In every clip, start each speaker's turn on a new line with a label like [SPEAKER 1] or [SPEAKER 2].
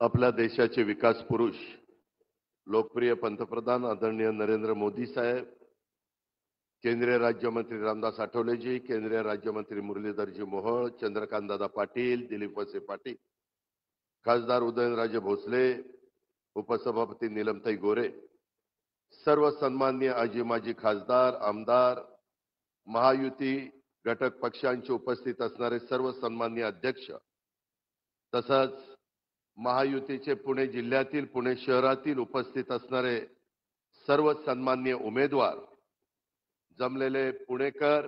[SPEAKER 1] आपल्या देशाचे विकास पुरुष लोकप्रिय पंतप्रधान आदरणीय नरेंद्र मोदी साहेब, केंद्रीय राज्यमंत्री रामदास आठवलेजी, केंद्रीय राज्यमंत्री मुरलीधरजी मोहोळ, चंद्रकांतदादा पाटील, दिलीप वळसे पाटील, खासदार उदयनराजे भोसले, उपसभापती नीलमताई गोरे, सर्व सन्माननीय आजी माजी खासदार, आमदार, महायुती घटक पक्षांचे उपस्थित असणारे सर्व सन्माननीय अध्यक्ष, तसंच महायुतीचे पुणे जिल्ह्यातील, पुणे शहरातील उपस्थित असणारे सर्व सन्माननीय उमेदवार, जमलेले पुणेकर,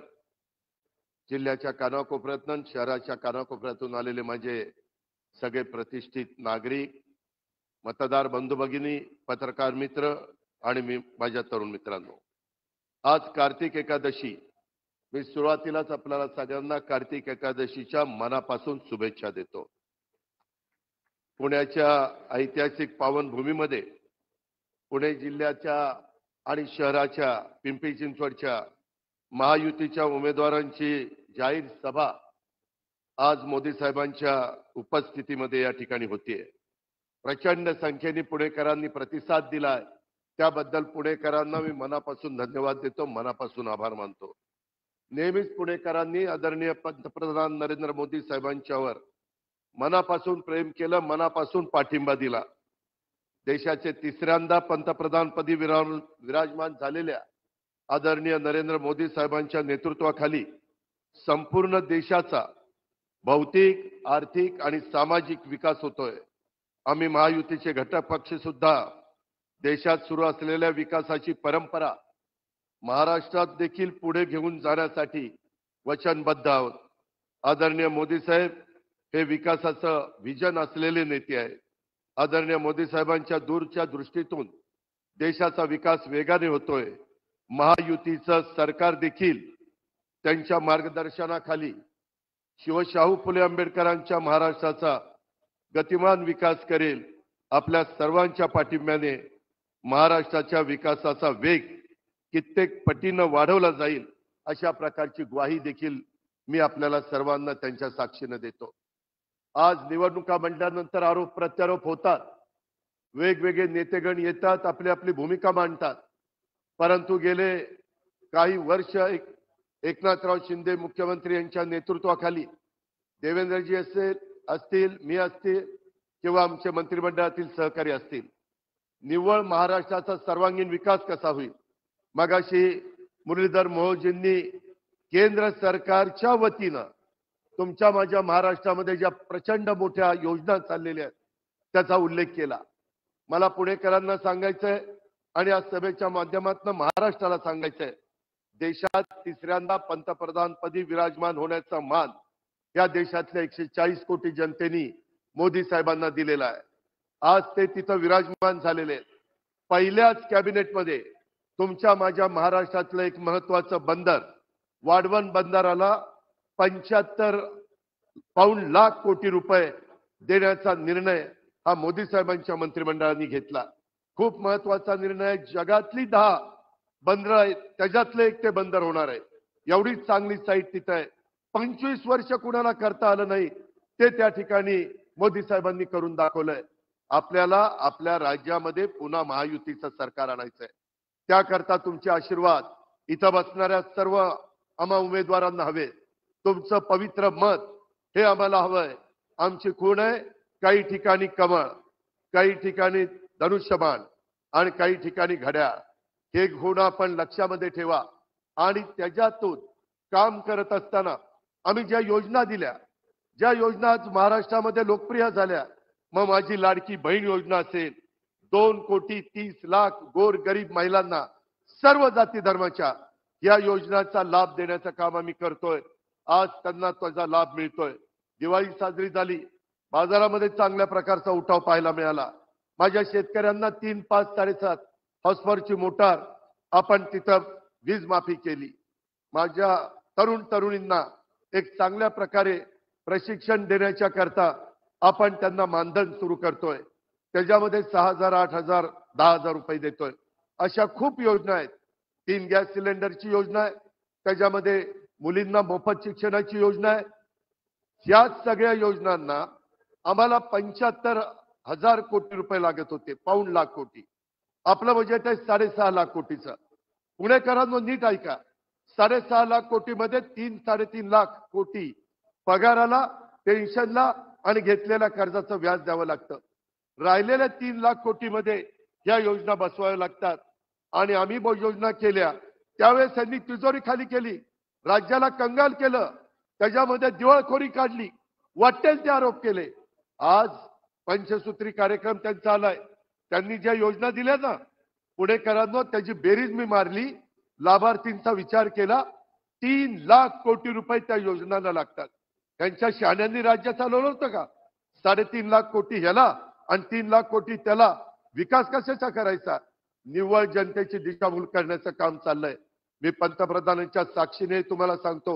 [SPEAKER 1] जिल्ह्याच्या कानाकोपऱ्यातून, शहराच्या कानाकोपऱ्यातून आलेले माझे सगळे प्रतिष्ठित नागरिक, मतदार बंधू भगिनी, पत्रकार मित्र आणि माझ्या तरुण मित्रांनो, आज कार्तिक एकादशी. मी सुरुवातीलाच आपल्याला सगळ्यांना कार्तिक एकादशीच्या मनापासून शुभेच्छा देतो. पुण्याच्या ऐतिहासिक पावनभूमीमध्ये पुणे जिल्ह्याच्या आणि शहराच्या पिंपरी चिंचवडच्या महायुतीच्या उमेदवारांची जाहीर सभा आज मोदी साहेबांच्या उपस्थितीमध्ये या ठिकाणी होतीये. प्रचंड संख्येने पुणेकरांनी प्रतिसाद दिलाय, त्याबद्दल पुणेकरांना मी मनापासून धन्यवाद देतो, मनापासून आभार मानतो. नेहमीच पुणेकरांनी आदरणीय पंतप्रधान नरेंद्र मोदी साहेबांच्यावर मनापासून प्रेम केलं, मनापासून पाठिंबा दिला. देशाचे तिसऱ्यांदा पंतप्रधानपदी विराजमान झालेल्या आदरणीय नरेंद्र मोदी साहेबांच्या नेतृत्वाखाली संपूर्ण देशाचा भौतिक, आर्थिक आणि सामाजिक विकास होतोय. आम्ही महायुतीचे घटक पक्ष सुद्धा देशात सुरू असलेल्या विकासाची परंपरा महाराष्ट्रात देखील पुढे घेऊन जाण्यासाठी वचनबद्ध आहोत. आदरणीय मोदी साहेब हे विकासाचं विजन असलेले नेते आहेत. आदरणीय मोदी साहेबांच्या दूरच्या दृष्टीतून देशाचा विकास वेगाने होतोय. महायुतीचं सरकार देखील त्यांच्या मार्गदर्शनाखाली शिवशाहू फुले आंबेडकरांच्या महाराष्ट्राचा गतिमान विकास करेल. आपल्या सर्वांच्या पाठिंब्याने महाराष्ट्राच्या विकासाचा वेग कित्येक पटीनं वाढवला जाईल, अशा प्रकारची ग्वाही देखील मी आपल्याला सर्वांना त्यांच्या साक्षीने देतो. आज निवडणुका म्हटल्यानंतर आरोप प्रत्यारोप होतात, वेगवेगळे नेतेगण येतात, आपली आपली भूमिका मांडतात. परंतु गेले काही वर्ष एकनाथराव शिंदे मुख्यमंत्री यांच्या नेतृत्वाखाली देवेंद्रजी असतील, मी असतील किंवा आमचे मंत्रिमंडळातील सहकारी असतील, निव्वळ महाराष्ट्राचा सर्वांगीण विकास कसा होईल. मगाशी मुरलीधर मोहोळजींनी केंद्र सरकारच्या वतीनं तुमच्या माझ्या महाराष्ट्रामध्ये ज्या प्रचंड मोठ्या योजना चाललेल्या आहेत त्याचा उल्लेख केला. मला पुणेकरांना सांगायचंय आणि या सभेच्या माध्यमातून महाराष्ट्राला सांगायचंय, देशात तिसऱ्यांदा पंतप्रधानपदी विराजमान होण्याचा मान या देशातल्या 140 कोटी जनतेने मोदी साहेबांना दिलेला आहे. आज ते तिथं विराजमान झालेले आहेत. पहिल्याच कॅबिनेटमध्ये तुमच्या माझ्या महाराष्ट्रातलं एक महत्वाचं बंदर वाढवण बंदराला 75 पाऊण लाख कोटी रुपये देण्याचा निर्णय हा मोदी साहेबांच्या मंत्रिमंडळाने घेतला. खूप महत्वाचा निर्णय. जगातली 10 बंदरं आहेत, त्याच्यातलं एक ते बंदर होणार आहे. एवढी चांगली साईट तिथं आहे. 25 वर्ष कुणाला करता आलं नाही, ते त्या ठिकाणी मोदी साहेबांनी करून दाखवलंय. आपल्याला आपल्या राज्यामध्ये पुन्हा महायुतीचं सरकार आणायचंय. त्याकरता तुमचे आशीर्वाद इथं बसणाऱ्या सर्व आम्हा उमेदवारांना हवे. तुमचं पवित्र मत हे आम्हाला हवंय. आमची खूण आहे, काही ठिकाणी कमळ, काही ठिकाणी धनुष्यबाण आणि काही ठिकाणी घड्याळ. हे गुण आपण लक्षामध्ये ठेवा. आणि त्याच्यातून काम करत असताना आम्ही ज्या योजना दिल्या, ज्या योजना आज महाराष्ट्रामध्ये लोकप्रिय झाल्या, मग माझी लाडकी बहीण योजना असेल, 2,30,00,000 गोर गरीब महिलांना सर्व जाती धर्माच्या या योजनांचा लाभ देण्याचं काम आम्ही करतोय. आज त्यांना त्याचा लाभ मिळतोय. दिवाळी साजरी झाली, बाजारामध्ये चांगल्या प्रकारचा उठाव पाहायला मिळाला. माझ्या शेतकऱ्यांना 3, 5, 7.5 हॉर्सपॉवरची मोटार आपण तिथं वीज माफी केली. माझ्या तरुणींना एक चांगल्या प्रकारे प्रशिक्षण देण्याच्या करता आपण त्यांना मानधन सुरू करतोय. त्याच्यामध्ये 6,000, 8,000, 10,000 रुपये देतोय. अशा खूप योजना आहेत. 3 गॅस सिलेंडरची योजना आहे, त्याच्यामध्ये मुलींना मोफत शिक्षणाची योजना आहे. या सगळ्या योजनांना आम्हाला 75 1000 कोटी रुपये लागत होते, पाऊण लाख कोटी. आपलं बजेट आहे 6.5 लाख कोटीचं. पुणेकरांनो नीट ऐका, 6.5 लाख कोटीमध्ये 3-3.5 लाख कोटी पगाराला, पेन्शनला आणि घेतलेल्या कर्जाचं व्याज द्यावं लागतं. राहिलेल्या 3 लाख कोटीमध्ये या योजना बसवाव्या लागतात. आणि आम्ही योजना केल्या त्यावेळेस त्यांनी तिजोरी खाली केली, राज्याला कंगाल केलं, त्याच्यामध्ये दिवाळखोरी काढली, वाटेल ते आरोप केले. आज पंचसूत्री कार्यक्रम त्यांचा आलाय. त्यांनी ज्या योजना दिल्या ना पुणेकरांनो, त्याची बेरीज मी मारली, लाभार्थींचा विचार केला, 3 लाख कोटी रुपये त्या योजनांना लागतात. त्यांच्या शहाण्यांनी राज्य चालवलं होतं का? 3.5 लाख कोटी ह्याला आणि 3 लाख कोटी त्याला. विकास कशाचा करायचा? निव्वळ जनतेची दिशाभूल करण्याचं काम चाललंय. मी पंतप्रधानांच्या साक्षीने तुम्हाला सांगतो,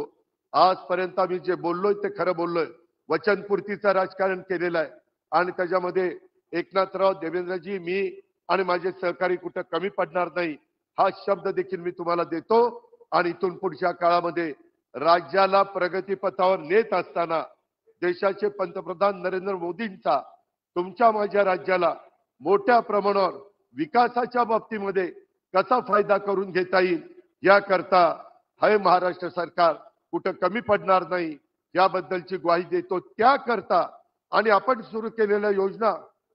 [SPEAKER 1] आजपर्यंत आम्ही जे बोललोय ते खरं बोललोय. वचनपूर्तीचं राजकारण केलेलं आहे आणि त्याच्यामध्ये एकनाथराव, देवेंद्रजी, मी आणि माझे सहकारी कुठं कमी पडणार नाही हा शब्द देखील मी तुम्हाला देतो. आणि इथून पुढच्या काळामध्ये राज्याला प्रगतीपथावर नेत असताना देशाचे पंतप्रधान नरेंद्र मोदींचा तुमच्या माझ्या राज्याला मोठ्या प्रमाणावर विकासाच्या बाबतीमध्ये कसा फायदा करून घेता येईल याकरता हे महाराष्ट्र सरकार कुठं कमी पडणार नाही याबद्दलची ग्वाही देतो. त्याकरता आणि आपण सुरू केलेल्या योजना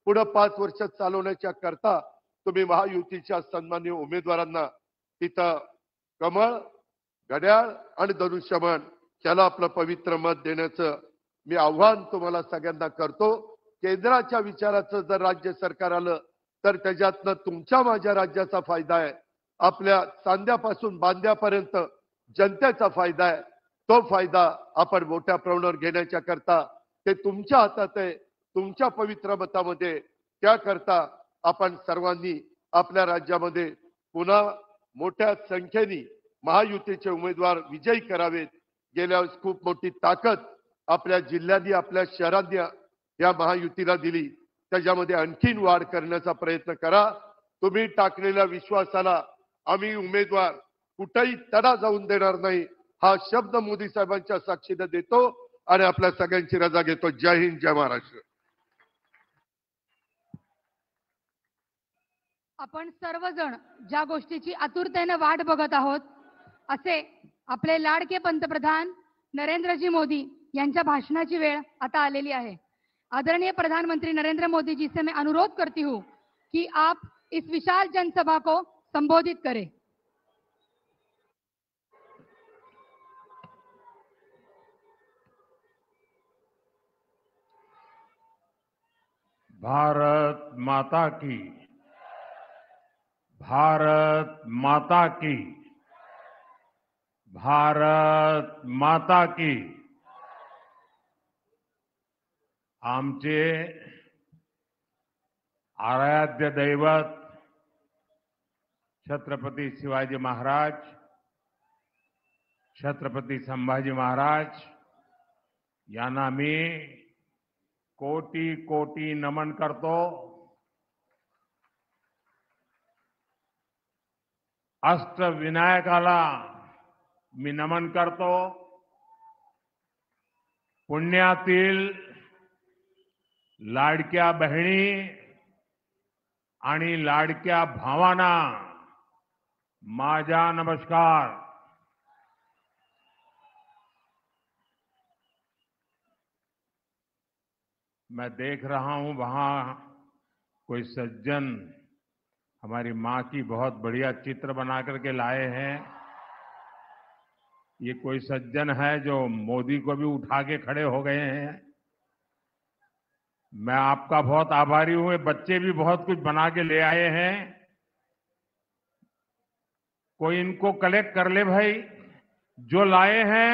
[SPEAKER 1] पुढे 5 वर्ष चालवण्याच्या करता तुम्ही महायुतीच्या सन्माननीय उमेदवारांना तिथं कमळ, घड्याळ आणि धनुष्यबाण त्याला आपलं पवित्र मत देण्याचं मी आव्हान तुम्हाला सगळ्यांना करतो. केंद्राच्या विचाराचं जर राज्य सरकार आलं तर त्याच्यातनं तुमच्या माझ्या राज्याचा फायदा आहे. आपल्या सांध्यापासून बांध्यापर्यंत जनतेचा फायदा आहे. तो फायदा आपण मोठ्या प्रमाणावर घेण्याच्या करता ते तुमच्या हातात आहे, तुमच्या पवित्र मतामध्ये. त्याकरता आपण सर्वांनी आपल्या राज्यामध्ये पुन्हा मोठ्या संख्येने महायुतीचे उमेदवार विजयी करावेत. गेल्या वेळेस खूप मोठी ताकद आपल्या जिल्ह्यांनी, आपल्या शहरांनी या महायुतीला दिली. त्याच्यामध्ये आणखीन वाढ करण्याचा प्रयत्न करा. तुम्ही टाकलेल्या विश्वासाला आम्ही उमेदवार कुठेही तडा जाऊन देणार नाही हा शब्द मोदी साहेबांच्या साक्षीने देतो आणि आपल्या सगळ्यांची रजा घेतो. जय हिंद, जय महाराष्ट्र.
[SPEAKER 2] आपण सर्वजण ज्या गोष्टीची आतुरतेने वाट बघत आहोत असे आपले लाडके पंतप्रधान नरेंद्रजी मोदी यांच्या भाषणाची वेळ आता आलेली आहे. आदरणीय प्रधानमंत्री नरेंद्र मोदी जी से मैं अनुरोध करती हूँ कि आप इस विशाल जनसभा को संबोधित करें.
[SPEAKER 3] भारत माता की, भारत माता की, भारत माता की. आमचे आराध्य दैवत छत्रपती शिवाजी महाराज, छत्रपती संभाजी महाराज यांना मी कोटी कोटी नमन करतो. अष्टविनायकाला मी नमन करतो. पुण्यातील लाडक्या बहिणी आणि लाडक्या भावांना माझा नमस्कार. मैं देख रहा हूं वहां कोई सज्जन हमारी मां की बहुत बढ़िया चित्र बना करके लाए हैं. ये कोई सज्जन है जो मोदी को भी उठा के खड़े हो गए हैं. मैं आपका बहुत आभारी हूं. बच्चे भी बहुत कुछ बना के ले आए हैं. कोई इनको कलेक्ट कर ले भाई. जो लाए हैं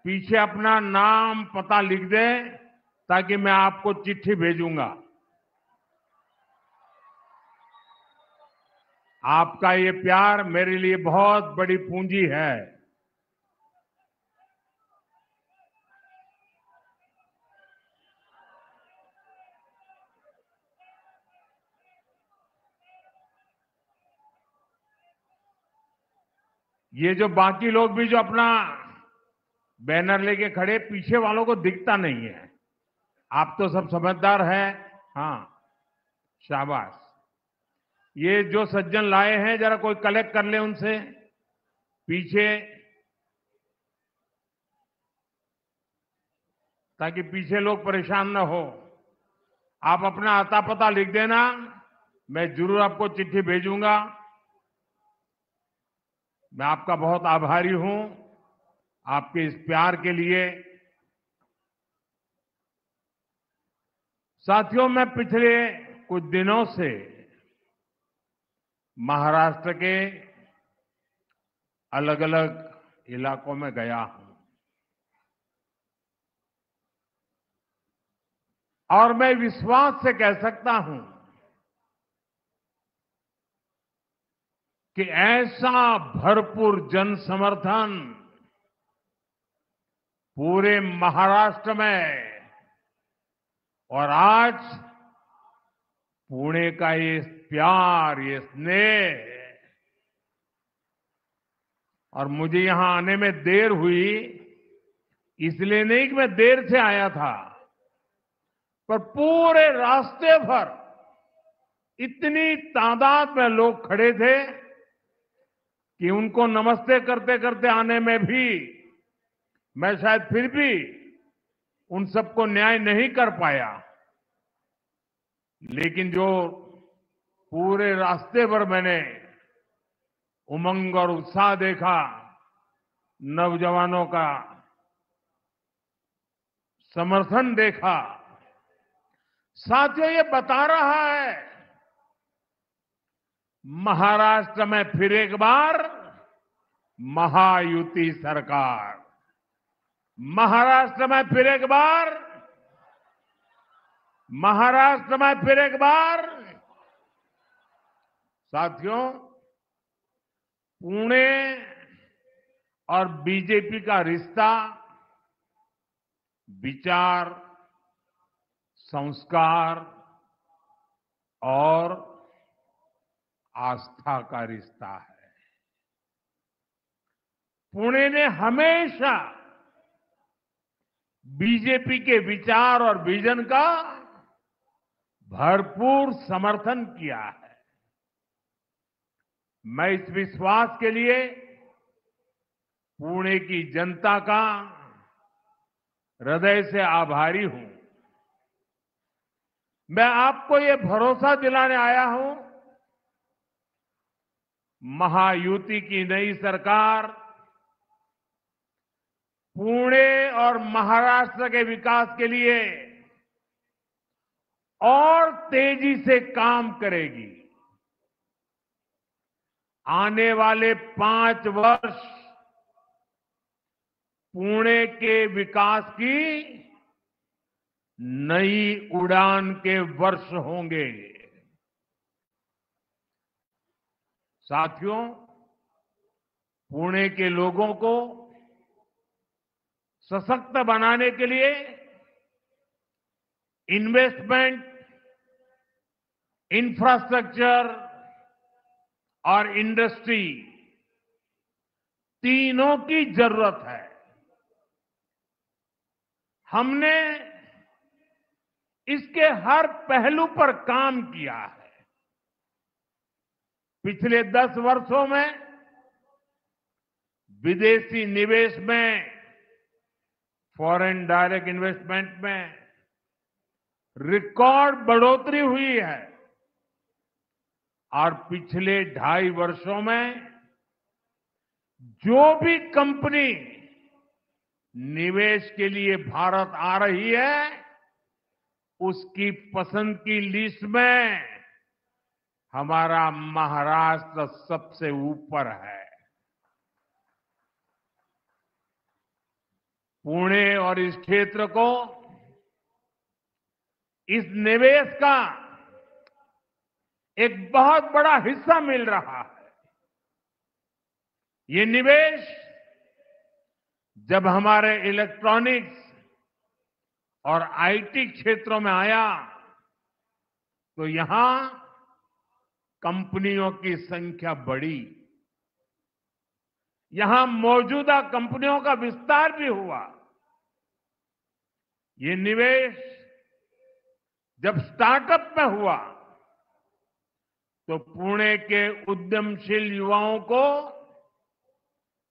[SPEAKER 3] पीछे अपना नाम पता लिख दे ताकि मैं आपको चिट्ठी भेजूंगा. आपका ये प्यार मेरे लिए बहुत बड़ी पूंजी है. ये जो बाकी लोग भी जो अपना बैनर लेके खड़े, पीछे वालों को दिखता नहीं है. आप तो सब समझदार हैं. हाँ, शाबाश। ये जो सज्जन लाए हैं जरा कोई कलेक्ट कर ले उनसे पीछे, ताकि पीछे लोग परेशान न हो। आप अपना आता पता लिख देना, मैं जरूर आपको चिट्ठी भेजूंगा। मैं आपका बहुत आभारी हूं आपके इस प्यार के लिए। साथियों, मैं पिछले कुछ दिनों से महाराष्ट्र के अलग अलग इलाकों में गया हूं और मैं विश्वास से कह सकता हूं कि ऐसा भरपूर जन समर्थन पूरे महाराष्ट्र में और आज पुणे का ये प्यार, ये स्नेह, और मुझे यहां आने में देर हुई इसलिए नहीं कि मैं देर से आया था, पर पूरे रास्ते भर इतनी तादाद में लोग खड़े थे कि उनको नमस्ते करते करते आने में भी मैं शायद फिर भी उन सबको न्याय नहीं कर पाया। लेकिन जो पूरे रास्ते पर मैंने उमंग और उत्साह देखा, नौजवानों का समर्थन देखा, साथियों, ये बता रहा है महाराष्ट्र में फिर एक बार महायुति सरकार, महाराष्ट्र में फिर एक बार, महाराष्ट्र में फिर एक बार। साथियों, पुणे और बीजेपी का रिश्ता विचार, संस्कार और आस्था का रिश्ता है। पुणे ने हमेशा बीजेपी के विचार और विजन का भरपूर समर्थन किया है। मैं इस विश्वास के लिए पुणे की जनता का हृदय से आभारी हूं। मैं आपको ये भरोसा दिलाने आया हूं, महायुति की नई सरकार पुणे और महाराष्ट्र के विकास के लिए और तेजी से काम करेगी। आने वाले 5 वर्ष पुणे के विकास की नई उड़ान के वर्ष होंगे। साथियों, पुणे के लोगों को सशक्त बनाने के लिए इन्वेस्टमेंट, इंफ्रास्ट्रक्चर और इंडस्ट्री तीनों की जरूरत है। हमने इसके हर पहलू पर काम किया है। पिछले 10 वर्षों में विदेशी निवेश में, फॉरेन डायरेक्ट इन्वेस्टमेंट में रिकॉर्ड बढ़ोतरी हुई है और पिछले 2.5 वर्षों में जो भी कंपनी निवेश के लिए भारत आ रही है, उसकी पसंद की लिस्ट में हमारा महाराष्ट्र सबसे ऊपर है। पुणे और इस क्षेत्र को इस निवेश का एक बहुत बड़ा हिस्सा मिल रहा है। ये निवेश जब हमारे इलेक्ट्रॉनिक्स और आईटी क्षेत्रों में आया तो यहां कंपनियों की संख्या बढ़ी, यहां मौजूदा कंपनियों का विस्तार भी हुआ। ये निवेश जब स्टार्टअप में हुआ तो पुणे के उद्यमशील युवाओं को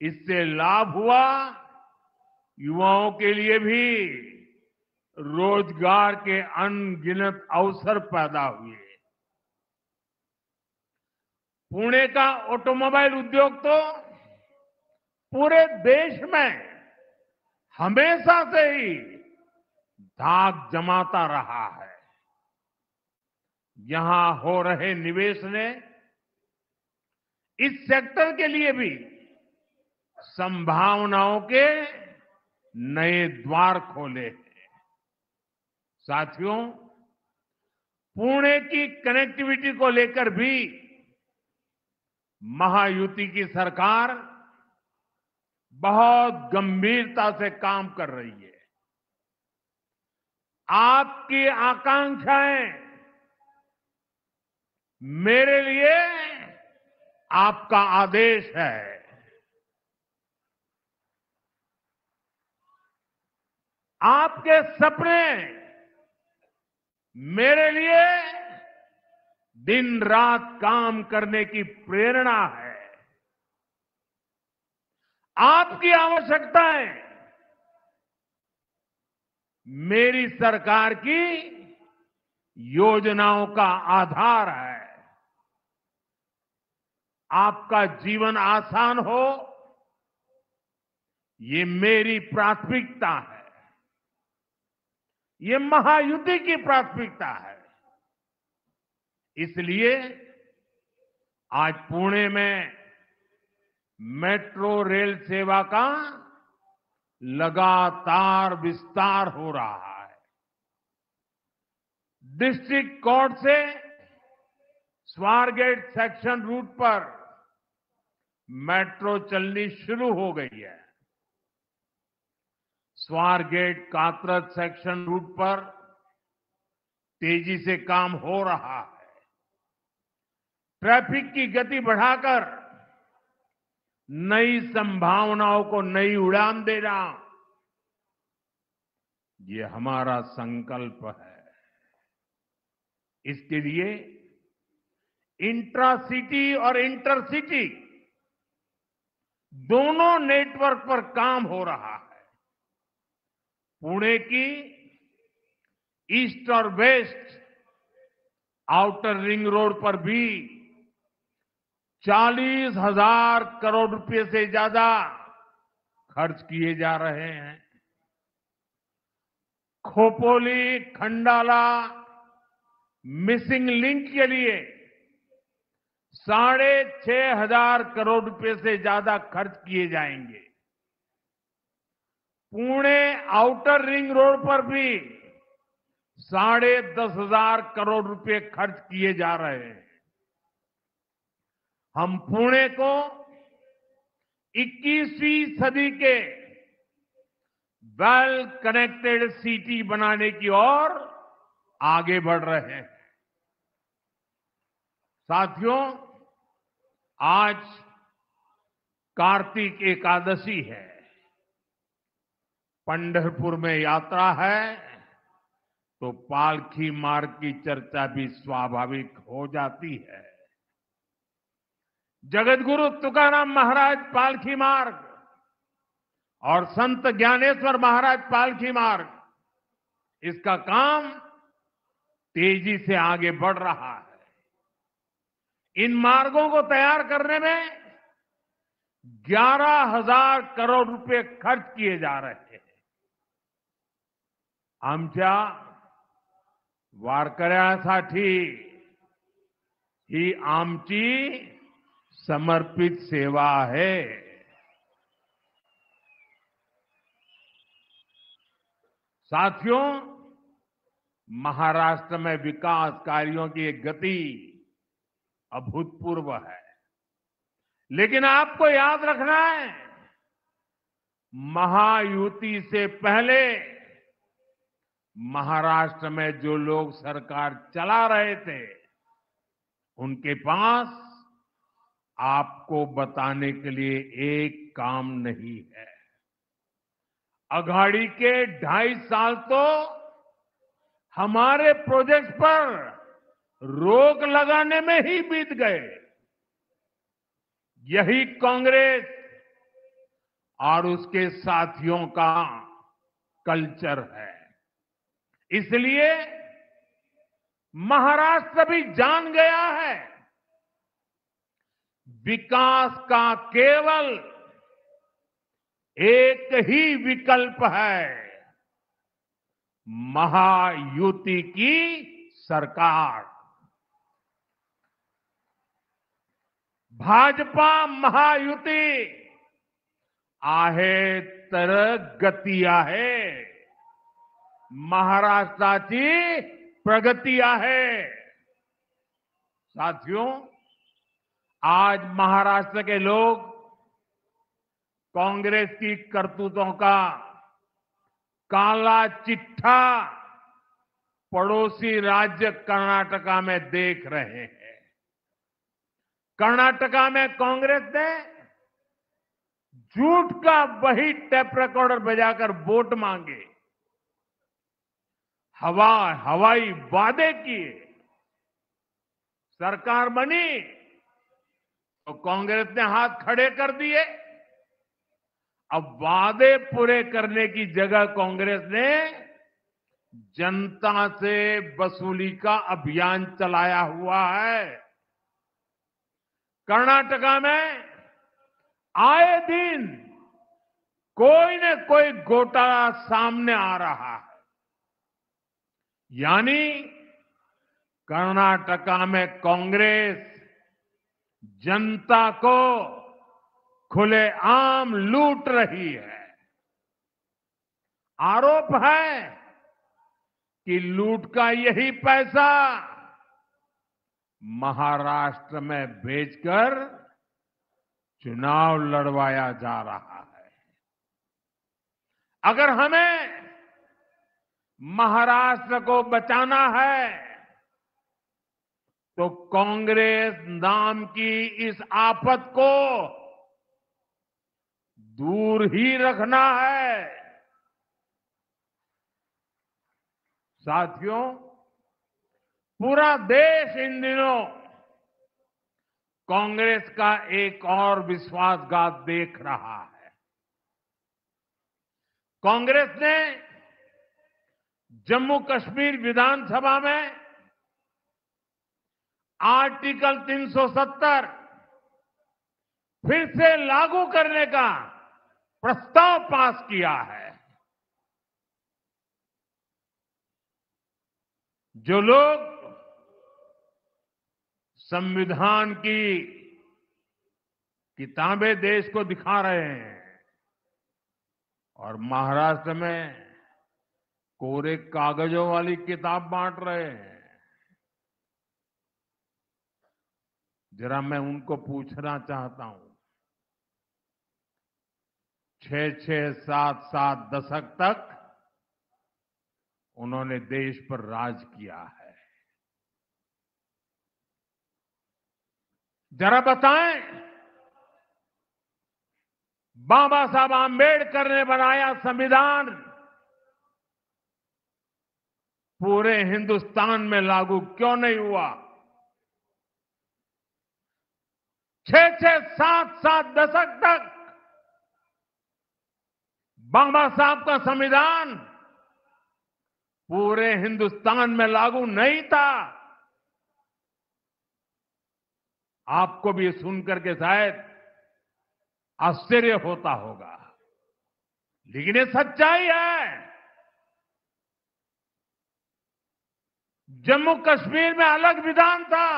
[SPEAKER 3] इससे लाभ हुआ। युवाओं के लिए भी रोजगार के अनगिनत अवसर पैदा हुए। पुणे का ऑटोमोबाइल उद्योग तो पूरे देश में हमेशा से ही धाक जमाता रहा है। यहां हो रहे निवेश ने इस सेक्टर के लिए भी संभावनाओं के नए द्वार खोले हैं। साथियों, पुणे की कनेक्टिविटी को लेकर भी महायुति की सरकार बहुत गंभीरता से काम कर रही है। आपकी आकांक्षाएं मेरे लिए आपका आदेश है। आपके सपने मेरे लिए दिन रात काम करने की प्रेरणा है। आपकी आवश्यकताएं मेरी सरकार की योजनाओं का आधार है। आपका जीवन आसान हो, ये मेरी प्राथमिकता है। ये महायुति की प्राथमिकता है। इसलिए आज पुणे में मेट्रो रेल सेवा का लगातार विस्तार हो रहा है। डिस्ट्रिक्ट कोर्ट से स्वारगेट सेक्शन रूट पर मेट्रो चलनी शुरू हो गई है। स्वारगेट कात्रज सेक्शन रूट पर तेजी से काम हो रहा है। ट्रैफिक की गति बढ़ाकर नई संभावनाओं को नई उड़ान देना, ये हमारा संकल्प है। इसके लिए इंट्रासिटी और इंटरसिटी दोनों नेटवर्क पर काम हो रहा है। पुणे की ईस्ट और वेस्ट आउटर रिंग रोड पर भी 40,000 करोड़ रुपए से ज्यादा खर्च किए जा रहे हैं। खोपोली खंडाला मिसिंग लिंक के लिए 6,500 करोड़ रुपए से ज्यादा खर्च किए जाएंगे। पुणे आउटर रिंग रोड पर भी 10,500 करोड़ रुपए खर्च किए जा रहे हैं। हम पुणे को 21वीं सदी के वेल कनेक्टेड सिटी बनाने की ओर आगे बढ़ रहे हैं। साथियों, आज कार्तिक एकादशी है। पंढरपुर में यात्रा है तो पालकी मार्ग की चर्चा भी स्वाभाविक हो जाती है। जगतगुरु तुकाराम महाराज पालकी मार्ग और संत ज्ञानेश्वर महाराज पालकी मार्ग, इसका काम तेजी से आगे बढ़ रहा है। इन मार्गों को तैयार करने में 11,000 करोड़ रुपए खर्च किए जा रहे हैं। आमच्या वारकऱ्यासाठी ही आमची समर्पित सेवा है। साथियों, महाराष्ट्र में विकास कार्यों की एक गति अभूतपूर्व है। लेकिन आपको याद रखना है, महायुति से पहले महाराष्ट्र में जो लोग सरकार चला रहे थे, उनके पास आपको बताने के लिए एक काम नहीं है। अघाड़ी के 2.5 साल तो हमारे प्रोजेक्ट पर रोक लगाने में ही बीत गए। यही कांग्रेस और उसके साथियों का कल्चर है। इसलिए महाराष्ट्र भी जान गया है, विकास का केवल एक ही विकल्प है, महायुति की सरकार। भाजपा महायुती आहे तर गती आहे, महाराष्ट्राची प्रगती आहे। साथियों, आज महाराष्ट्र के लोग कांग्रेस की करतूतों का काला चिट्ठा पड़ोसी राज्य कर्नाटका में देख रहे हैं। कर्नाटका में कांग्रेस ने झूठ का वही टेप रिकॉर्डर बजाकर वोट मांगे, हवाई वादे किए, सरकार बनी तो कांग्रेस ने हाथ खड़े कर दिए। अब वादे पूरे करने की जगह कांग्रेस ने जनता से वसूली का अभियान चलाया हुआ है। कर्नाटका में आए दिन कोई न कोई घोटाला सामने आ रहा है। यानी कर्नाटका में कांग्रेस जनता को खुलेआम लूट रही है। आरोप है कि लूट का यही पैसा महाराष्ट्र में भेजकर चुनाव लड़वाया जा रहा है। अगर हमें महाराष्ट्र को बचाना है तो कांग्रेस नाम की इस आफत को दूर ही रखना है। साथियों, पूरा देश इन दिनों कांग्रेस का एक और विश्वासघात देख रहा है। कांग्रेस ने जम्मू कश्मीर विधानसभा में आर्टिकल 370 फिर से लागू करने का प्रस्ताव पास किया है। जो लोग संविधान की किताबें देश को दिखा रहे हैं और महाराष्ट्र में कोरे कागजों वाली किताब बांट रहे हैं, जरा मैं उनको पूछना चाहता हूं, 6-6, 7-7 दशक तक उन्होंने देश पर राज किया है। जरा बताएं, बाबा साहब आंबेडकर ने बनाया संविधान पूरे हिंदुस्तान में लागू क्यों नहीं हुआ? 6-6, 7-7 दशक तक बाबा साहब का संविधान पूरे हिंदुस्तान में लागू नहीं था। आपको भी सुनकर के शायद आश्चर्य होता होगा, लेकिन ये सच्चाई है। जम्मू कश्मीर में अलग विधान था,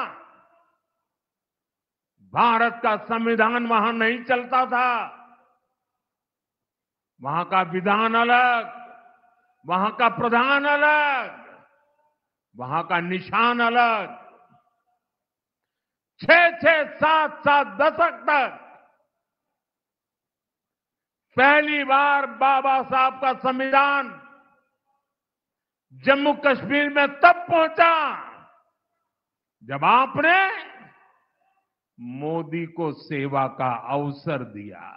[SPEAKER 3] भारत का संविधान वहां नहीं चलता था। वहां का विधान अलग, वहां का प्रधान अलग, वहां का निशान अलग। 6-6, 7-7 दशक तक पहली बार बाबा साहब का संविधान जम्मू कश्मीर में तब पहुंचा जब आपने मोदी को सेवा का अवसर दिया।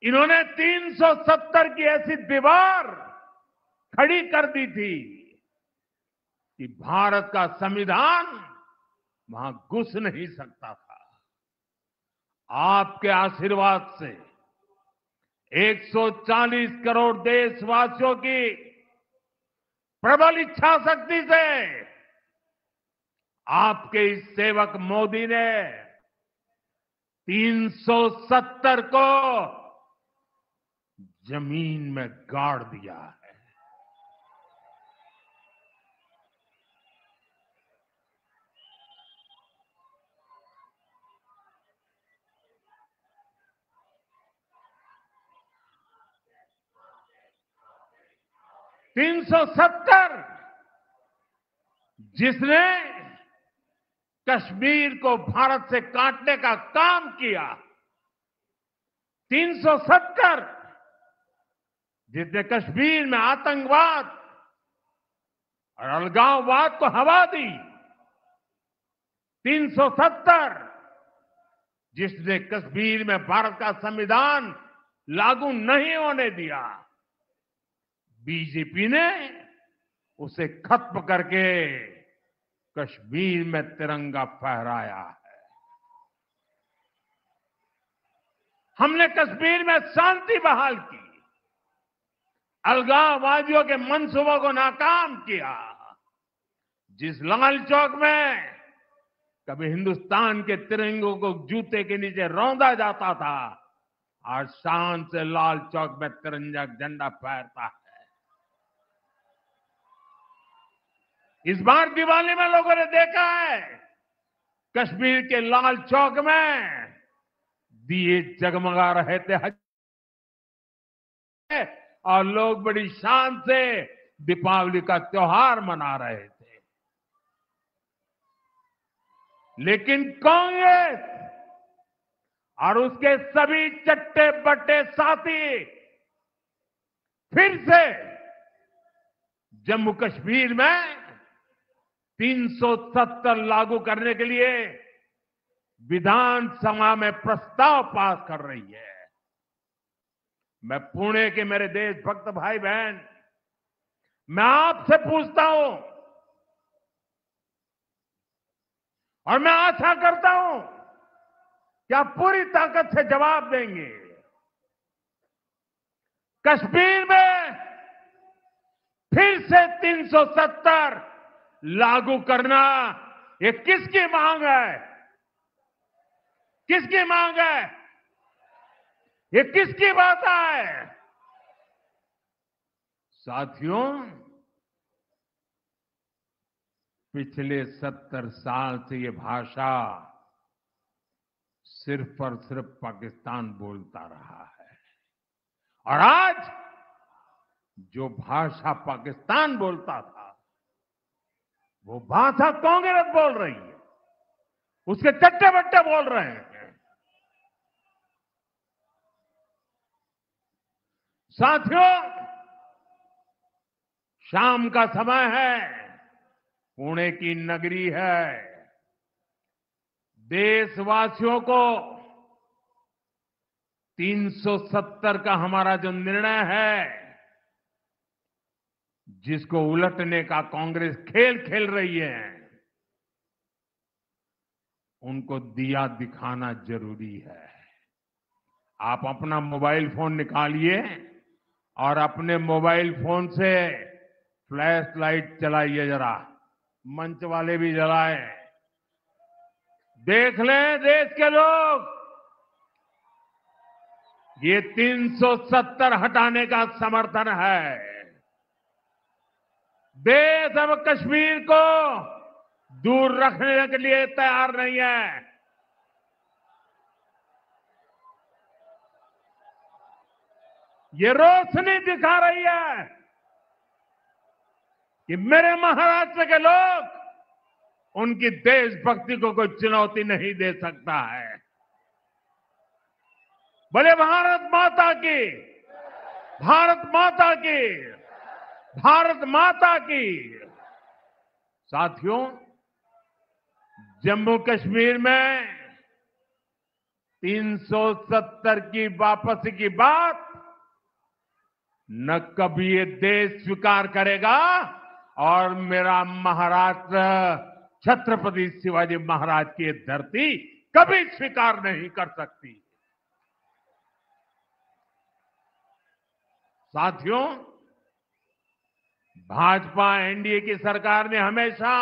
[SPEAKER 3] इन्होंने 370 की ऐसी दीवार खड़ी कर दी थी कि भारत का संविधान वहां घुस नहीं सकता था। आपके आशीर्वाद से 140 करोड़ देशवासियों की प्रबल इच्छा शक्ति से आपके इस सेवक मोदी ने 370 को जमीन में गाड़ दिया है। तीन सौ सत्तर जिसने कश्मीर को भारत से काटने का काम किया, 370 जिसने कश्मीर में आतंकवाद और अलगाववाद को हवा दी, 370 जिसने कश्मीर में भारत का संविधान लागू नहीं होने दिया, बीजेपी ने उसे खत्म करके कश्मीर में तिरंगा फहराया है। हमने कश्मीर में शांति बहाल की, अलगाववादियों के मंसूबों को नाकाम किया। जिस लाल चौक में कभी हिंदुस्तान के तिरंगों को जूते के नीचे रौंदा जाता था, आज शान से लाल चौक में तिरंगा झंडा फहरता है। इस बार दिवाली में लोगों ने देखा है कश्मीर के लाल चौक में दिए जगमगा रहे थे और लोग बड़ी शान से दीपावली का त्योहार मना रहे थे। लेकिन कांग्रेस और उसके सभी चट्टे बट्टे साथी फिर से जम्मू कश्मीर में 370 लागू करने के लिए विधानसभा में प्रस्ताव पास कर रही है। मैं पुणे के मेरे देशभक्त भाई बहन, मैं आपसे पूछता हूं और मैं आशा करता हूं कि आप पूरी ताकत से जवाब देंगे। कश्मीर में फिर से 370 लागू करना, ये किसकी मांग है? किसकी मांग है? ये किसकी बात है? साथियों, पिछले 70 साल से ये भाषा सिर्फ और सिर्फ पाकिस्तान बोलता रहा है और आज जो भाषा पाकिस्तान बोलता था वो भाषा कांग्रेस बोल रही है, उसके चट्टे बट्टे बोल रहे हैं। साथियों, शाम का समय है, पुणे की नगरी है। देशवासियों को 370 का हमारा जो निर्णय है, जिसको उलटने का कांग्रेस खेल खेल रही है, उनको दिया दिखाना जरूरी है। आप अपना मोबाइल फोन निकालिए और अपने मोबाइल फोन से फ्लैश लाइट चलाइए, जरा मंच वाले भी जलाएं। देख लें देश के लोग, ये 370 हटाने का समर्थन है। देश अब कश्मीर को दूर रखने के लिए तैयार नहीं है। ये रोशनी दिखा रही है कि मेरे महाराष्ट्र के लोग, उनकी देशभक्ति को कोई चुनौती नहीं दे सकता है। बोले भारत माता की, भारत माता की, भारत माता की। साथियों, जम्मू कश्मीर में 370 की वापसी की बात न कभी ये देश स्वीकार करेगा और मेरा महाराष्ट्र छत्रपति शिवाजी महाराज की ये धरती कभी स्वीकार नहीं कर सकती। साथियों, भाजपा एनडीए की सरकार ने हमेशा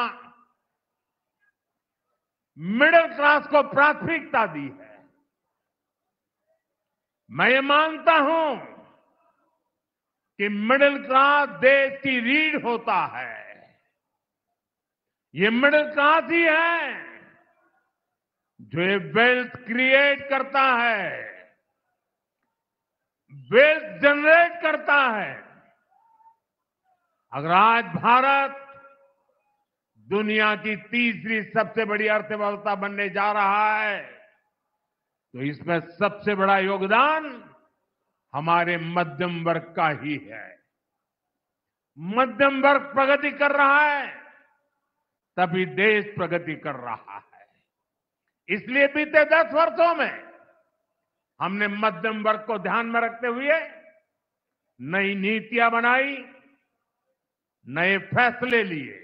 [SPEAKER 3] मिडिल क्लास को प्राथमिकता दी है। मैं ये मानता हूं कि मिडिल क्लास देश की रीढ़ होता है। ये मिडिल क्लास ही है जो ये वेल्थ क्रिएट करता है, वेल्थ जनरेट करता है। अगर आज भारत दुनिया की तीसरी सबसे बड़ी अर्थव्यवस्था बनने जा रहा है तो इसमें सबसे बड़ा योगदान हमारे मध्यम वर्ग का ही है। मध्यम वर्ग प्रगति कर रहा है तभी देश प्रगति कर रहा है। इसलिए बीते 10 वर्षों में हमने मध्यम वर्ग को ध्यान में रखते हुए नई नीतियां बनाई, नए फैसले लिए।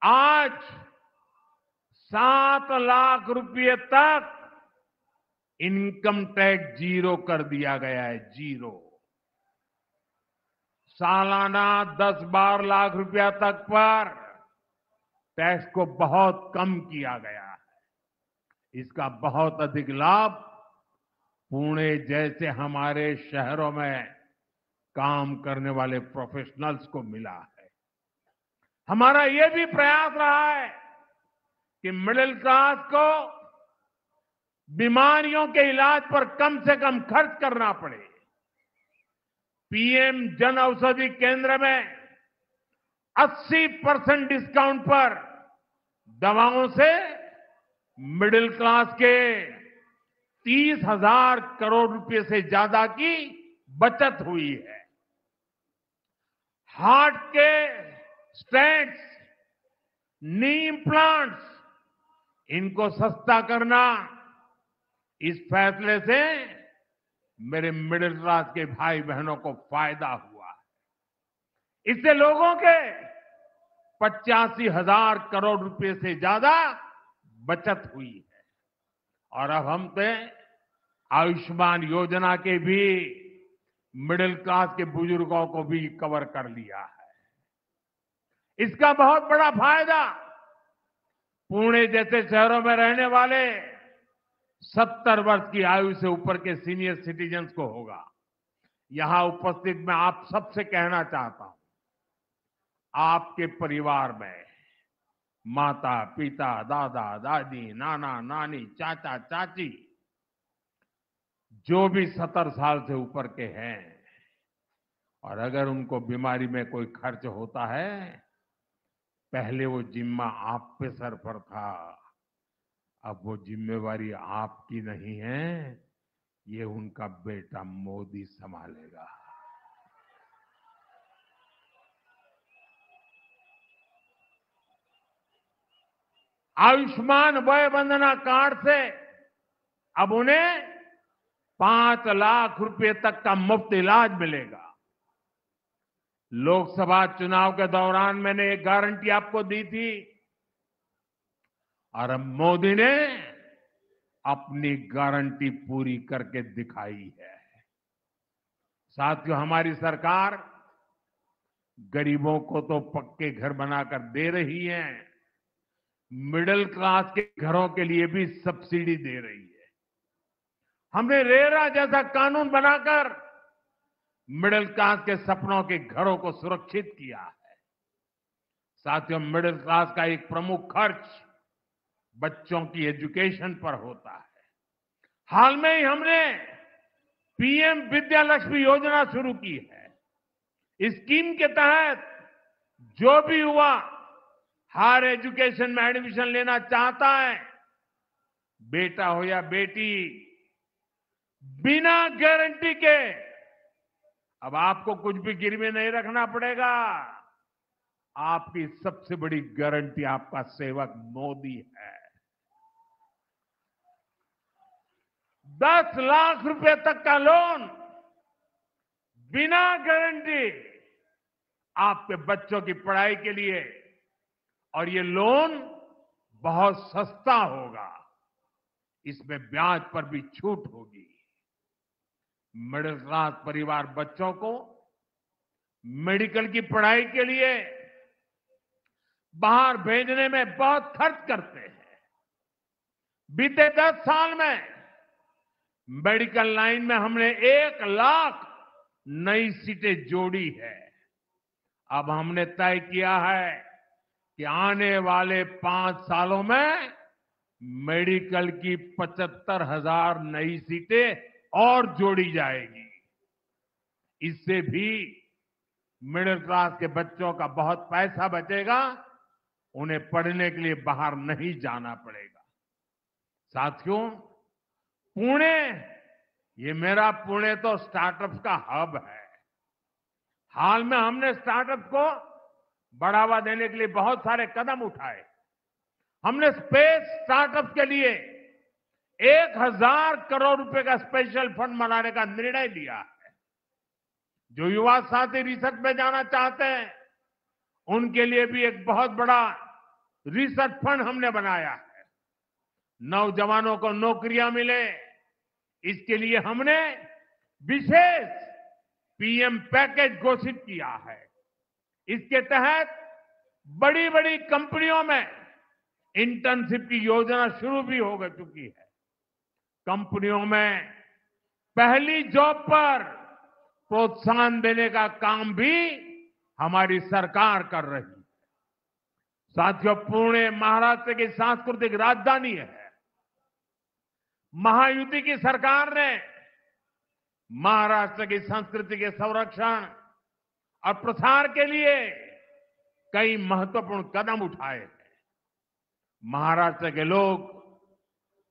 [SPEAKER 3] आज 7 लाख रुपए तक इनकम टैक्स जीरो कर दिया गया है, जीरो। सालाना 10-12 लाख रुपया तक पर टैक्स को बहुत कम किया गया है। इसका बहुत अधिक लाभ पुणे जैसे हमारे शहरों में काम करने वाले प्रोफेशनल्स को मिला है। हमारा यह भी प्रयास रहा है कि मिडिल क्लास को बीमारियों के इलाज पर कम से कम खर्च करना पड़े। पीएम जन औषधि केंद्र में 80% डिस्काउंट पर दवाओं से मिडिल क्लास के 30,000 करोड़ रुपए से ज्यादा की बचत हुई है। हार्ट के स्टेंट्स, नी इम्प्लांट्स, इनको सस्ता करना, इस फैसले से मेरे मिडिल क्लास के भाई बहनों को फायदा हुआ है। इससे लोगों के 85,000 करोड़ रुपए से ज्यादा बचत हुई है। और अब हमने आयुष्मान योजना के भी मिडिल क्लास के बुजुर्गों को भी कवर कर लिया है। इसका बहुत बड़ा फायदा पुणे जैसे शहरों में रहने वाले 70 वर्ष की आयु से ऊपर के सीनियर सिटीजन्स को होगा। यहां उपस्थित मैं आप सबसे कहना चाहता हूं, आपके परिवार में माता, पिता, दादा, दादी, नाना, नानी, चाचा, चाची जो भी 70 साल से ऊपर के हैं और अगर उनको बीमारी में कोई खर्च होता है, पहले वो जिम्मा आप पे सर पर था, अब वो जिम्मेवारी आपकी नहीं है, ये उनका बेटा मोदी संभालेगा। आयुष्मान वय वंदना कार्ड से अब उन्हें 5 लाख रुपए तक का मुफ्त इलाज मिलेगा। लोकसभा चुनाव के दौरान मैंने एक गारंटी आपको दी थी और अब मोदी ने अपनी गारंटी पूरी करके दिखाई है। साथियों, हमारी सरकार गरीबों को तो पक्के घर बनाकर दे रही है, मिडिल क्लास के घरों के लिए भी सब्सिडी दे रही है। हमने रेरा जैसा कानून बनाकर मिडिल क्लास के सपनों के घरों को सुरक्षित किया है। साथियों, मिडिल क्लास का एक प्रमुख खर्च बच्चों की एजुकेशन पर होता है। हाल में ही हमने पीएम विद्यालक्ष्मी योजना शुरू की है। इस स्कीम के तहत जो भी युवा हायर एजुकेशन में एडमिशन लेना चाहता है, बेटा हो या बेटी, बिना गारंटी के अब आपको कुछ भी गिरवी नहीं रखना पड़ेगा। आपकी सबसे बड़ी गारंटी आपका सेवक मोदी है। 10 लाख रुपए तक का लोन बिना गारंटी आपके बच्चों की पढ़ाई के लिए, और ये लोन बहुत सस्ता होगा, इसमें ब्याज पर भी छूट होगी। मिडिल क्लास परिवार बच्चों को मेडिकल की पढ़ाई के लिए बाहर भेजने में बहुत खर्च करते हैं। बीते 10 साल में मेडिकल लाइन में हमने 1 लाख नई सीटें जोड़ी है। अब हमने तय किया है कि आने वाले 5 सालों में मेडिकल की 75,000 नई सीटें और जोड़ी जाएगी। इससे भी मिडिल क्लास के बच्चों का बहुत पैसा बचेगा, उन्हें पढ़ने के लिए बाहर नहीं जाना पड़ेगा। साथियों, पुणे, ये मेरा पुणे तो स्टार्टअप का हब है। हाल में हमने स्टार्टअप को बढ़ावा देने के लिए बहुत सारे कदम उठाए। हमने स्पेस स्टार्टअप के लिए 1,000 करोड़ रुपए का स्पेशल फंड बनाने का निर्णय लिया है। जो युवा साथी रिसर्च में जाना चाहते हैं, उनके लिए भी एक बहुत बड़ा रिसर्च फंड हमने बनाया है। नौजवानों को नौकरियां मिले, इसके लिए हमने विशेष पीएम पैकेज घोषित किया है। इसके तहत बड़ी बड़ी कंपनियों में इंटर्नशिप की योजना शुरू भी हो चुकी है। कंपनियों में पहली जॉब पर प्रोत्साहन देने का काम भी हमारी सरकार कर रही है। साथियों, पुणे महाराष्ट्र की सांस्कृतिक राजधानी है। महायुति की सरकार ने महाराष्ट्र की संस्कृति के संरक्षण और प्रसार के लिए कई महत्वपूर्ण कदम उठाए हैं। महाराष्ट्र के लोग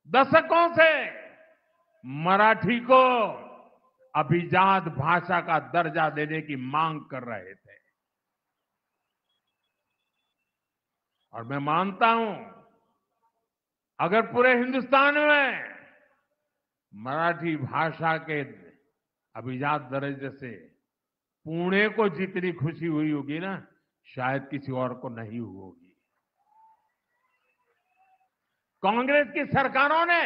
[SPEAKER 3] दशकों से मराठी को अभिजात भाषा का दर्जा देने की मांग कर रहे थे, और मैं मानता हूं, अगर पूरे हिंदुस्तान में मराठी भाषा के अभिजात दर्जे से पुणे को जितनी खुशी हुई होगी ना, शायद किसी और को नहीं हुई होगी। कांग्रेस की सरकारों ने,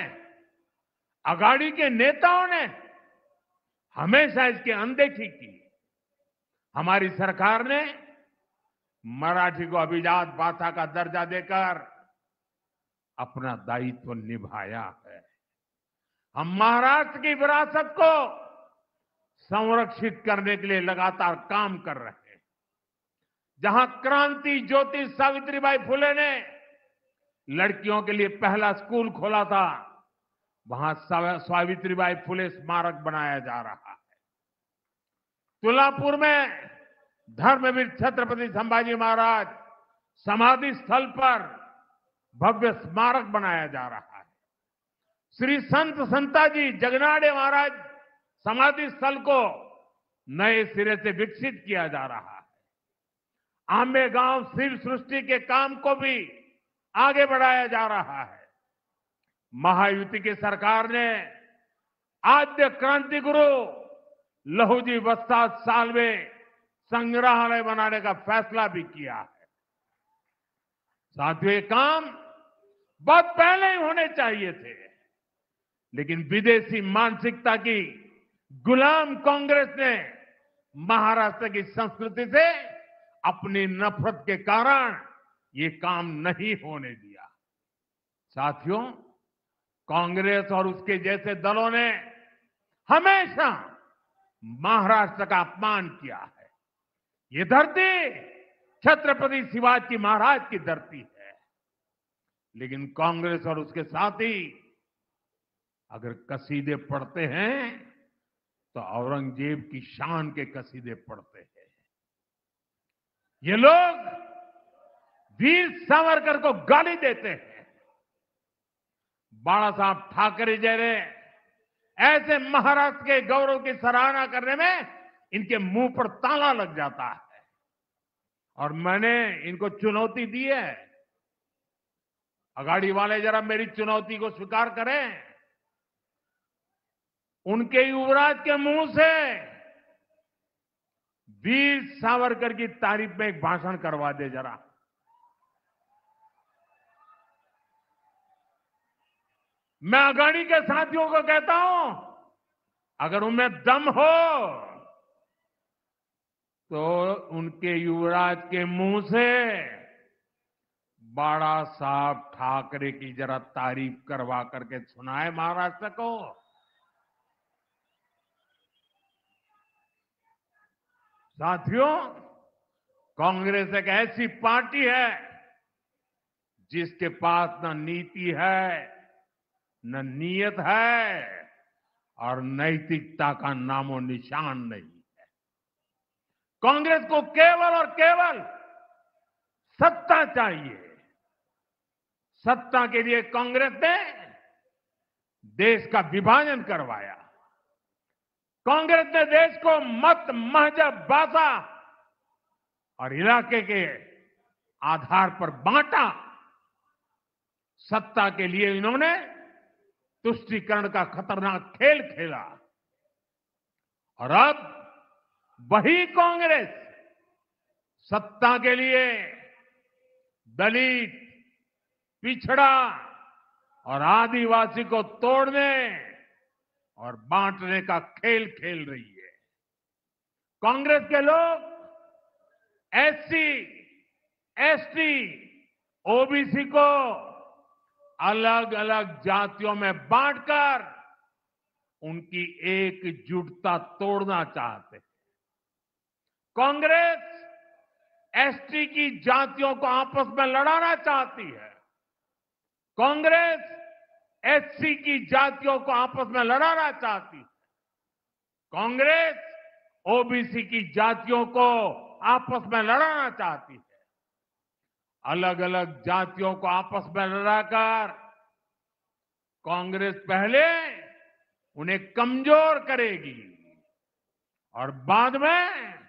[SPEAKER 3] अघाड़ी के नेताओं ने हमेशा इसकी अनदेखी की। हमारी सरकार ने मराठी को अभिजात भाषा का दर्जा देकर अपना दायित्व निभाया है। हम महाराष्ट्र की विरासत को संरक्षित करने के लिए लगातार काम कर रहे हैं। जहां क्रांति ज्योति सावित्रीबाई फुले ने लड़कियों के लिए पहला स्कूल खोला था, वहां सावित्रीबाई फुले स्मारक बनाया जा रहा है। तुलापुर में धर्मवीर छत्रपति संभाजी महाराज समाधि स्थल पर भव्य स्मारक बनाया जा रहा है। श्री संत संताजी जगनाड़े महाराज समाधि स्थल को नए सिरे से विकसित किया जा रहा है। आंबे गांव शिव सृष्टि के काम को भी आगे बढ़ाया जा रहा है। महायुति की सरकार ने आद्य क्रांति गुरु लहूजी वस्ताद साल्वे संग्रहालय बनाने का फैसला भी किया है। साथियों, ये काम बहुत पहले ही होने चाहिए थे, लेकिन विदेशी मानसिकता की गुलाम कांग्रेस ने महाराष्ट्र की संस्कृति से अपनी नफरत के कारण ये काम नहीं होने दिया। साथियों, कांग्रेस और उसके जैसे दलों ने हमेशा महाराष्ट्र का अपमान किया है। ये धरती छत्रपति शिवाजी महाराज की धरती है, लेकिन कांग्रेस और उसके साथी अगर कसीदे पढ़ते हैं तो औरंगजेब की शान के कसीदे पढ़ते हैं। ये लोग वीर सावरकर को गाली देते हैं। बाला साहब ठाकरे जैसे ऐसे महाराष्ट्र के गौरव की सराहना करने में इनके मुंह पर ताला लग जाता है, और मैंने इनको चुनौती दी है। अघाड़ी वाले जरा मेरी चुनौती को स्वीकार करें। उनके युवराज के मुंह से वीर सावरकर की तारीफ में एक भाषण करवा दे जरा। मैं अघाड़ी के साथियों को कहता हूं, अगर उनमें दम हो तो उनके युवराज के मुंह से बाड़ा साहब ठाकरे की जरा तारीफ करवा करके सुनाए महाराष्ट्र को। साथियों, कांग्रेस एक ऐसी पार्टी है जिसके पास न नीति है, न नीयत है और नैतिकता का नामो निशान नहीं है। कांग्रेस को केवल और केवल सत्ता चाहिए। सत्ता के लिए कांग्रेस ने देश का विभाजन करवाया। कांग्रेस ने देश को मत, महजब, भाषा और इलाके के आधार पर बांटा। सत्ता के लिए इन्होंने तुष्टीकरण का खतरनाक खेल खेला और अब वही कांग्रेस सत्ता के लिए दलित, पिछड़ा और आदिवासी को तोड़ने और बांटने का खेल खेल रही है। कांग्रेस के लोग एससी, एसटी, ओबीसी को अलग अलग जातियों में बांटकर उनकी एकजुटता तोड़ना चाहते हैं। कांग्रेस एसटी की जातियों को आपस में लड़ाना चाहती है। कांग्रेस एससी की जातियों को आपस में लड़ाना चाहती है। कांग्रेस ओबीसी की जातियों को आपस में लड़ाना चाहती है। अलग अलग जातियों को आपस में लड़ाकर कांग्रेस पहले उन्हें कमजोर करेगी और बाद में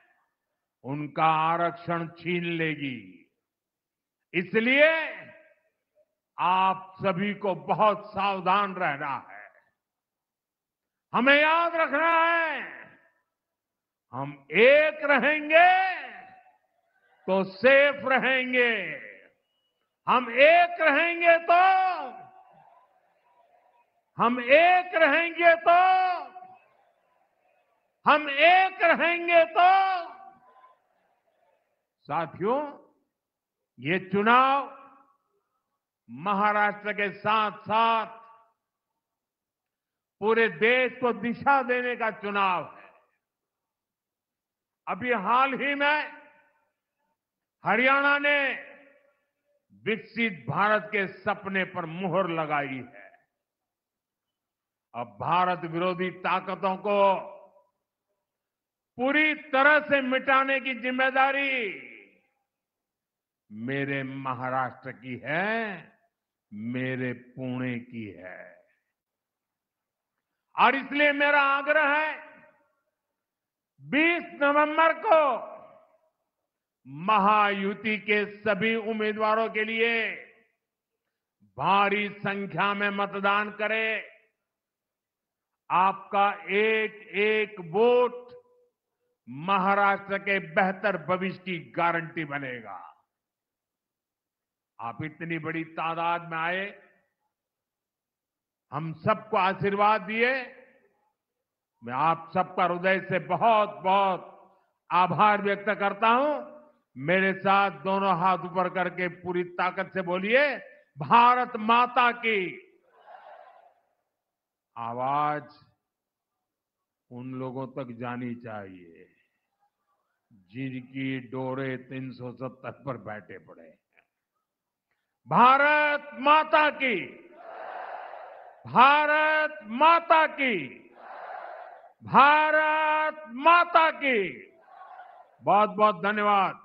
[SPEAKER 3] उनका आरक्षण छीन लेगी। इसलिए आप सभी को बहुत सावधान रहना है। हमें याद रखना है, हम एक रहेंगे तो सेफ रहेंगे। हम एक रहेंगे तो हम एक रहेंगे तो हम एक रहेंगे तो साथियों, ये चुनाव महाराष्ट्र के साथ साथ पूरे देश को दिशा देने का चुनाव है। अभी हाल ही में हरियाणा ने विकसित भारत के सपने पर मुहर लगाई है। अब भारत विरोधी ताकतों को पूरी तरह से मिटाने की जिम्मेदारी मेरे महाराष्ट्र की है, मेरे पुणे की है। और इसलिए मेरा आग्रह है, 20 नवंबर को महायुति के सभी उम्मीदवारों के लिए भारी संख्या में मतदान करें। आपका एक एक वोट महाराष्ट्र के बेहतर भविष्य की गारंटी बनेगा। आप इतनी बड़ी तादाद में आए, हम सबको आशीर्वाद दिए। मैं आप सबका हृदय से बहुत बहुत आभार व्यक्त करता हूं। मेरे साथ दोनों हाथ ऊपर करके पूरी ताकत से बोलिए, भारत माता की। आवाज उन लोगों तक जानी चाहिए जिनकी डोरे 370 पर बैठे पड़े हैं। भारत माता की, भारत माता की, भारत माता की। बहुत बहुत धन्यवाद।